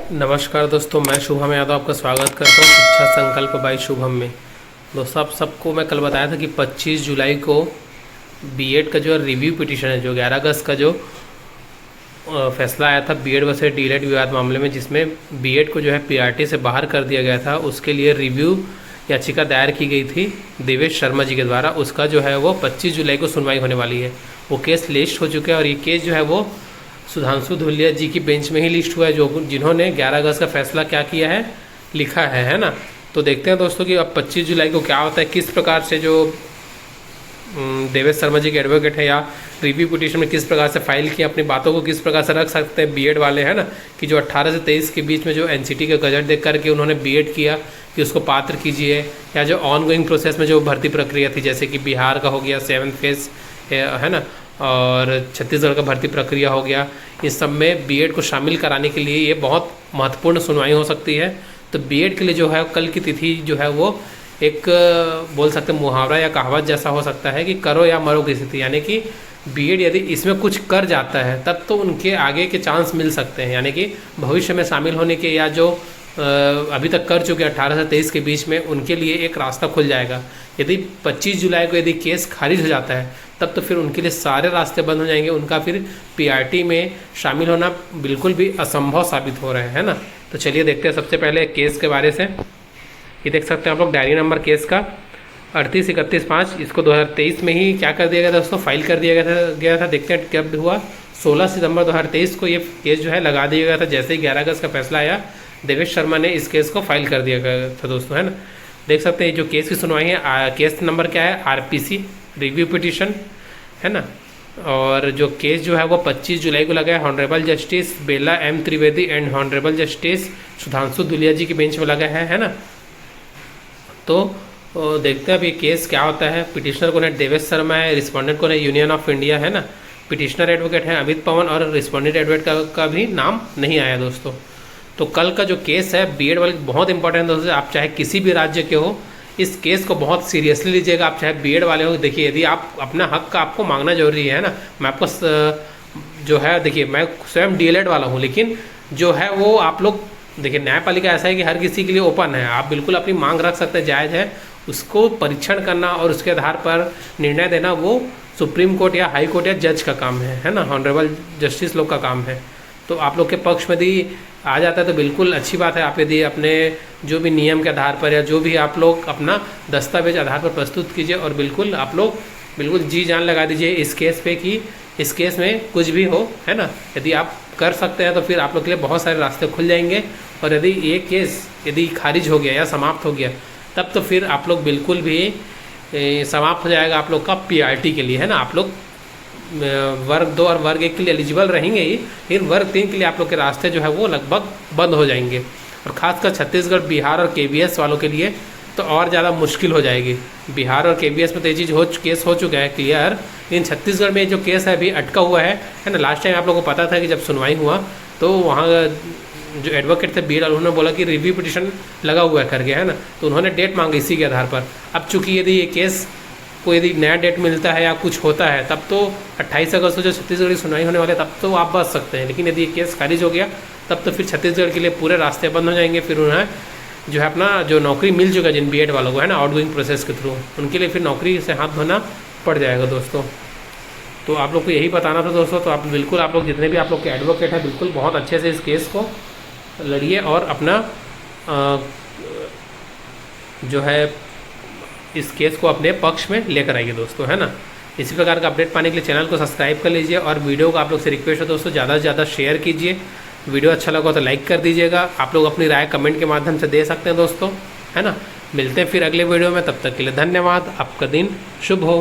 नमस्कार दोस्तों, मैं शुभम यादव आपका स्वागत करता हूँ शिक्षा संकल्प बाई शुभम में। दोस्तों, आप सबको मैं कल बताया था कि 25 जुलाई को बीएड का जो रिव्यू पिटीशन है, जो 11 अगस्त का जो फैसला आया था बीएड वर्सेस डीएलएड विवाद मामले में, जिसमें बीएड को जो है पीआरटी से बाहर कर दिया गया था, उसके लिए रिव्यू याचिका दायर की गई थी देवेश शर्मा जी के द्वारा। उसका जो है वो 25 जुलाई को सुनवाई होने वाली है। वो केस लिस्ट हो चुका है और ये केस जो है वो सुधांशु धुलिया जी की बेंच में ही लिस्ट हुआ है, जो जिन्होंने 11 अगस्त का फैसला क्या किया है, लिखा है ना। तो देखते हैं दोस्तों कि अब 25 जुलाई को क्या होता है, किस प्रकार से जो देवेश शर्मा जी के एडवोकेट है या रिव्यू पिटीशन में किस प्रकार से फाइल किया, अपनी बातों को किस प्रकार से रख सकते हैं बीएड वाले, है ना। कि जो 18 से 23 के बीच में जो एनसीटी का गजट देख करके उन्होंने बीएड किया कि उसको पात्र कीजिए, या जो ऑनगोइंग प्रोसेस में जो भर्ती प्रक्रिया थी, जैसे कि बिहार का हो गया 7th फेज, है ना, और छत्तीसगढ़ का भर्ती प्रक्रिया हो गया, इस सब में बीएड को शामिल कराने के लिए ये बहुत महत्वपूर्ण सुनवाई हो सकती है। तो बीएड के लिए जो है कल की तिथि जो है वो एक बोल सकते हैं मुहावरा या कहावत जैसा हो सकता है कि करो या मरो की स्थिति, यानी कि बीएड यदि इसमें कुछ कर जाता है तब तो उनके आगे के चांस मिल सकते हैं, यानी कि भविष्य में शामिल होने के, या जो अभी तक कर चुके 18 से 23 के बीच में, उनके लिए एक रास्ता खुल जाएगा। यदि 25 जुलाई को यदि केस खारिज हो जाता है तब तो फिर उनके लिए सारे रास्ते बंद हो जाएंगे, उनका फिर पीआरटी में शामिल होना बिल्कुल भी असंभव साबित हो रहा है ना। तो चलिए देखते हैं सबसे पहले केस के बारे से। ये देख सकते हैं आप लोग डायरी नंबर केस का 3831-5, इसको 2023 में ही क्या कर दिया गया था दोस्तों, फाइल कर दिया गया था। देखते हैं कब हुआ, 16 सितंबर 2023 को ये केस जो है लगा दिया गया था। जैसे ही 11 अगस्त का फैसला आया, देवेश शर्मा ने इस केस को फाइल कर दिया गया था दोस्तों, है ना। देख सकते हैं जो केस की सुनवाई है, केस नंबर क्या है, आरपीसी रिव्यू पिटीशन, है ना। और जो केस जो है वो 25 जुलाई को लगा है honourable justice Bela M Trivedi and honourable justice Sudhanshu Dhulia ji की बेंच में लगा है ना। तो देखते हैं अब ये केस क्या होता है। पिटिशनर कौन है, देवेश शर्मा है। रिस्पोंडेंट कौन है, यूनियन ऑफ इंडिया, है ना। पिटिशनर एडवोकेट है अमित पवन, और रिस्पोंडेंट एडवोकेट का भी नाम नहीं आया दोस्तों। तो कल का जो केस है बीएड वाले बहुत इंपॉर्टेंट दोस्तों, आप चाहे किसी भी राज्य के हो, इस केस को बहुत सीरियसली लीजिएगा। आप चाहे बीएड वाले हो, देखिए यदि आप अपना हक का आपको मांगना जरूरी है ना। मैं आपको जो है, देखिए मैं स्वयं डीएलएड वाला हूँ, लेकिन जो है वो आप लोग देखिए, न्यायपालिका ऐसा है कि हर किसी के लिए ओपन है, आप बिल्कुल अपनी मांग रख सकते हैं, जायज़ है। उसको परीक्षण करना और उसके आधार पर निर्णय देना वो सुप्रीम कोर्ट या हाई कोर्ट या जज का काम है ना, ऑनरेबल जस्टिस लोग का काम है। तो आप लोग के पक्ष में यदि आ जाता है तो बिल्कुल अच्छी बात है। आप यदि अपने जो भी नियम के आधार पर या जो भी आप लोग अपना दस्तावेज आधार पर प्रस्तुत कीजिए, और बिल्कुल आप लोग बिल्कुल जी जान लगा दीजिए इस केस पे कि इस केस में कुछ भी हो, है ना। यदि आप कर सकते हैं तो फिर आप लोग के लिए बहुत सारे रास्ते खुल जाएंगे। और यदि ये केस यदि खारिज हो गया या समाप्त हो गया, तब तो फिर आप लोग बिल्कुल भी समाप्त हो जाएगा आप लोग का पीआरटी के लिए, है ना। आप लोग वर्ग 2 और वर्ग 1 के लिए एलिजिबल रहेंगे ही, लेकिन वर्ग 3 के लिए आप लोग के रास्ते जो है वो लगभग बंद हो जाएंगे। और ख़ासकर छत्तीसगढ़, बिहार और केवीएस वालों के लिए तो और ज़्यादा मुश्किल हो जाएगी। बिहार और केवीएस में तो ये चीज़ केस हो चुका है क्लियर, लेकिन छत्तीसगढ़ में जो केस है अभी अटका हुआ है ना। लास्ट टाइम आप लोगों को पता था कि जब सुनवाई हुआ तो वहाँ जो एडवोकेट थे बीएड, उन्होंने बोला कि रिव्यू पिटीशन लगा हुआ है करके, है ना। तो उन्होंने डेट मांगी इसी के आधार पर। अब चूँकि यदि ये केस को यदि नया डेट मिलता है या कुछ होता है, तब तो 28 अगस्त को जो छत्तीसगढ़ की सुनवाई होने वाले तब तो आप बच सकते हैं। लेकिन यदि ये केस खारिज हो गया तब तो फिर छत्तीसगढ़ के लिए पूरे रास्ते बंद हो जाएंगे। फिर उन्हें जो है अपना जो नौकरी मिल चुका है जिन बीएड वालों को, है ना, आउटगोइंग प्रोसेस के थ्रू, उनके लिए फिर नौकरी से हाथ धोना पड़ जाएगा दोस्तों। तो आप लोग को यही बताना था दोस्तों। तो आप बिल्कुल, आप लोग जितने भी आप लोग के एडवोकेट हैं, बिल्कुल बहुत अच्छे से इस केस को लड़िए और अपना जो है इस केस को अपने पक्ष में लेकर आइए दोस्तों, है ना। इसी प्रकार का अपडेट पाने के लिए चैनल को सब्सक्राइब कर लीजिए, और वीडियो को आप लोग से रिक्वेस्ट है दोस्तों ज़्यादा से ज़्यादा शेयर कीजिए। वीडियो अच्छा लगा तो लाइक कर दीजिएगा। आप लोग अपनी राय कमेंट के माध्यम से दे सकते हैं दोस्तों, है ना। मिलते हैं फिर अगले वीडियो में, तब तक के लिए धन्यवाद। आपका दिन शुभ हो।